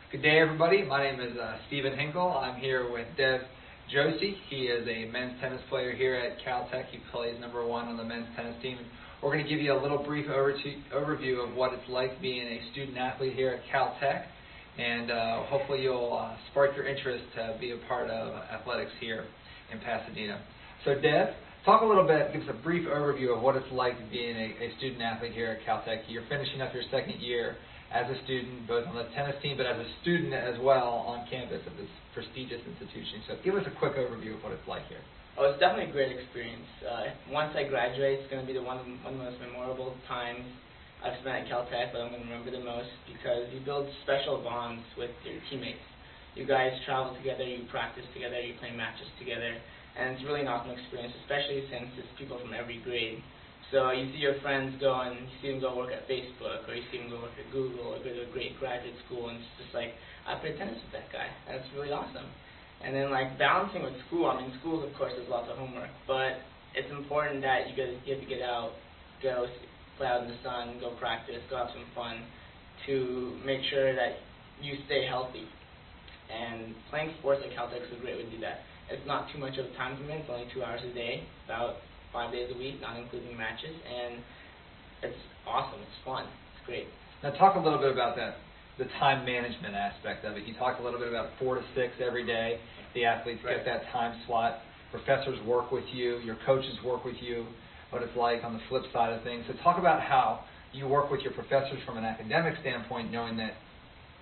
Good day, everybody. My name is Stephen Hinkle. I'm here with Dev Joshi. He is a men's tennis player here at Caltech. He plays #1 on the men's tennis team. We're going to give you a little brief overview of what it's like being a student athlete here at Caltech, and hopefully you'll spark your interest to be a part of athletics here in Pasadena. So Dev, talk a little bit, give us a brief overview of what it's like being a student athlete here at Caltech. You're finishing up your second year as a student, both on the tennis team, but as a student as well on campus of this prestigious institution. So give us a quick overview of what it's like here. Oh, it's definitely a great experience. Once I graduate, it's going to be one of the most memorable times I've spent at Caltech, but I'm going to remember the most because you build special bonds with your teammates. You guys travel together, you practice together, you play matches together, and it's really an awesome experience, especially since it's people from every grade. So you see your friends go and you see them go work at Facebook, or you see them go work at Google, or go to a great graduate school, and it's just like, I played tennis with that guy. That's really awesome. And then like balancing with school, I mean schools of course there's lots of homework, but it's important that you have to get out, go play out in the sun, go practice, go have some fun to make sure that you stay healthy. And playing sports at Caltech is a great way to do that. It's not too much of a time commitment, it's only 2 hours a day, about 5 days a week, not including matches, and it's awesome, it's fun, it's great. Now talk a little bit about that, the time management aspect of it. You talked a little bit about 4 to 6 every day. The athletes get that time slot. Professors work with you, your coaches work with you, what it's like on the flip side of things. So talk about how you work with your professors from an academic standpoint, knowing that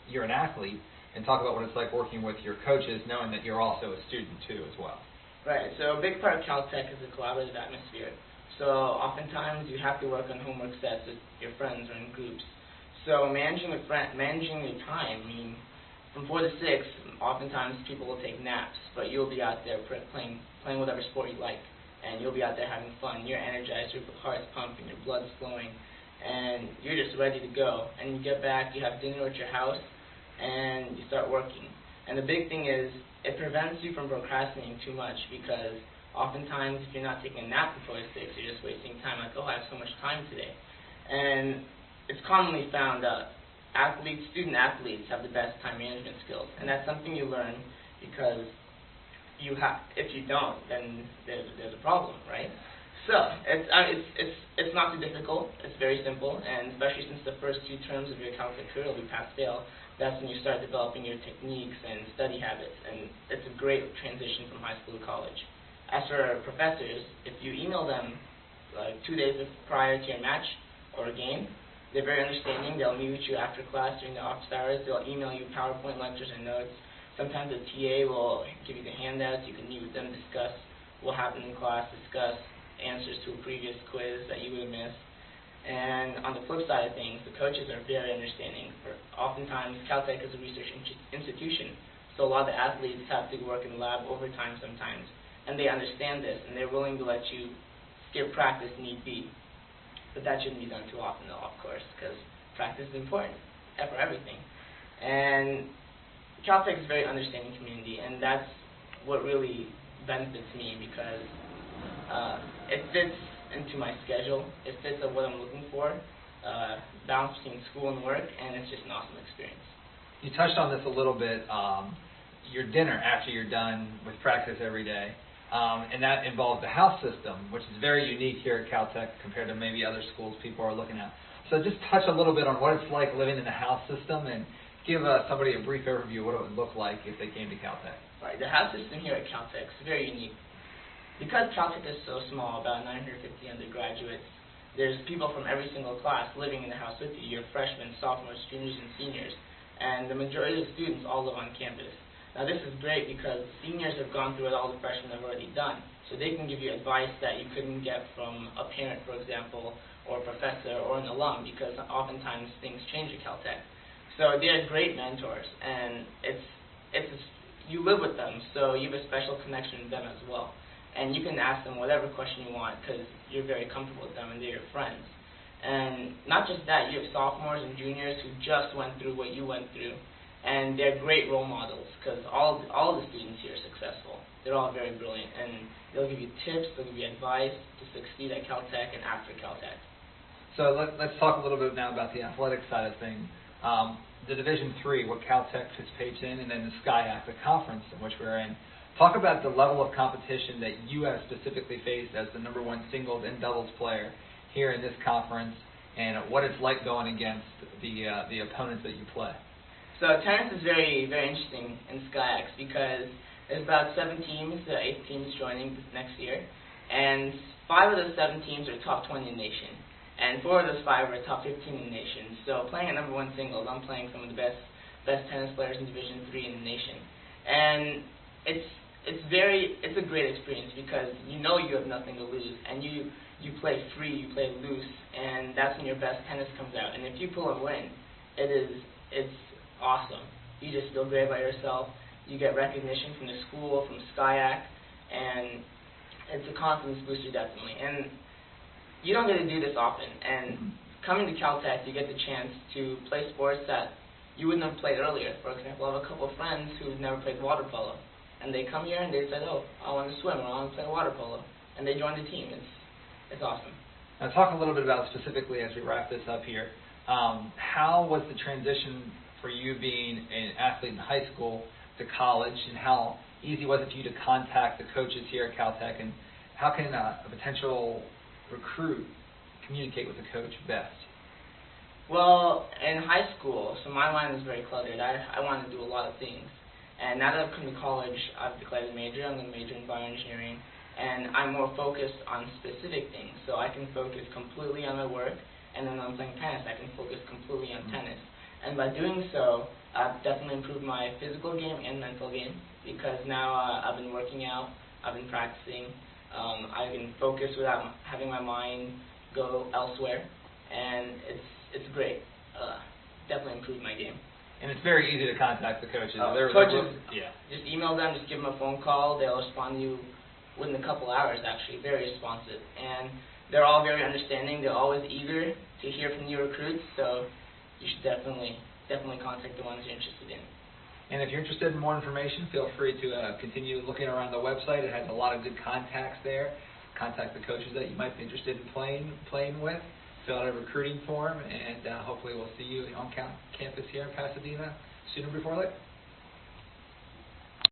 you're an athlete, and talk about what it's like working with your coaches, knowing that you're also a student too as well. Right, so a big part of Caltech is a collaborative atmosphere. So oftentimes you have to work on homework sets with your friends or in groups. So managing your time, I mean, from 4 to 6, oftentimes people will take naps, but you'll be out there playing whatever sport you like, and you'll be out there having fun. You're energized, your heart's pumping, your blood's flowing, and you're just ready to go. And you get back, you have dinner at your house, and you start working. And the big thing is, it prevents you from procrastinating too much, because oftentimes if you're not taking a nap before 6, you're just wasting time, like, oh, I have so much time today. And it's commonly found that student athletes have the best time management skills, and that's something you learn because if you don't, then there's a problem, right? So it's not too difficult. It's very simple, and especially since the first 2 terms of your Caltech career will be pass-fail, that's when you start developing your techniques and study habits, and it's a great transition from high school to college. As for professors, if you email them 2 days prior to your match or a game, they're very understanding. They'll meet with you after class during the office hours. They'll email you PowerPoint lectures and notes. Sometimes the TA will give you the handouts. You can meet with them, discuss what happened in class, discuss answers to a previous quiz that you would have missed. And on the flip side of things, the coaches are very understanding. Oftentimes, Caltech is a research institution, so a lot of the athletes have to work in the lab overtime sometimes, and they understand this, and they're willing to let you skip practice need be. But that shouldn't be done too often, though, of course, because practice is important for everything. And Caltech is a very understanding community, and that's what really benefits me because it fits into my schedule. It fits of what I'm looking for, balance between school and work, and it's just an awesome experience. You touched on this a little bit, your dinner after you're done with practice every day, and that involves the house system, which is very unique here at Caltech compared to maybe other schools people are looking at. So just touch a little bit on what it's like living in the house system, and give somebody a brief overview of what it would look like if they came to Caltech. Right, the house system here at Caltech is very unique. Because Caltech is so small, about 950 undergraduates, there's people from every single class living in the house with you. You're freshmen, sophomores, juniors, and seniors. And the majority of the students all live on campus. Now this is great because seniors have gone through what all the freshmen have already done. So they can give you advice that you couldn't get from a parent, for example, or a professor, or an alum, because oftentimes things change at Caltech. So they're great mentors, and you live with them, so you have a special connection with them as well. And you can ask them whatever question you want because you're very comfortable with them and they're your friends. And not just that, you have sophomores and juniors who just went through what you went through, and they're great role models because all of the students here are successful. They're all very brilliant, and they'll give you tips, they'll give you advice to succeed at Caltech and after Caltech. So let's talk a little bit now about the athletic side of things. the Division III, what Caltech participates in, and then the SCIAC, the conference in which we're in. Talk about the level of competition that you have specifically faced as the number one singles and doubles player here in this conference, and what it's like going against the opponents that you play. So tennis is very, very interesting in SCIAC because there's about 7 teams, the 8th team is joining this next year, and 5 of those 7 teams are top 20 in the nation, and 4 of those 5 are top 15 in the nation. So playing at number one singles, I'm playing some of the best tennis players in Division III in the nation, and it's a great experience because you know you have nothing to lose, and you play free, you play loose, and that's when your best tennis comes out. And if you pull and win, it's awesome. You just feel great about yourself. You get recognition from the school, from SCIAC, and it's a confidence booster definitely. And you don't get to do this often. And coming to Caltech, you get the chance to play sports that you wouldn't have played earlier. For example, I have a couple of friends who've never played water polo, and they come here and they said, "Oh, I want to swim or I want to play water polo," and they join the team. It's awesome. Now talk a little bit about specifically as we wrap this up here. How was the transition for you being an athlete in high school to college, and how easy was it for you to contact the coaches here at Caltech, and how can a potential recruit communicate with the coach best? Well, in high school, so my mind was very cluttered. I wanted to do a lot of things. And now that I've come to college, I've declared a major. I'm going to major in bioengineering. And I'm more focused on specific things. So I can focus completely on my work. And then when I'm playing tennis, I can focus completely on tennis. And by doing so, I've definitely improved my physical game and mental game. Because now I've been working out. I've been practicing. I can focus without having my mind go elsewhere. And it's great. Definitely improved my game. And it's very easy to contact the coaches. Coaches, yeah. Just email them, just give them a phone call. They'll respond to you within a couple hours, actually. Very responsive. And they're all very understanding. They're always eager to hear from new recruits. So you should definitely contact the ones you're interested in. And if you're interested in more information, feel free to continue looking around the website. It has a lot of good contacts there. Contact the coaches that you might be interested in playing with. Fill out a recruiting form, and hopefully we'll see you on campus here in Pasadena sooner before later.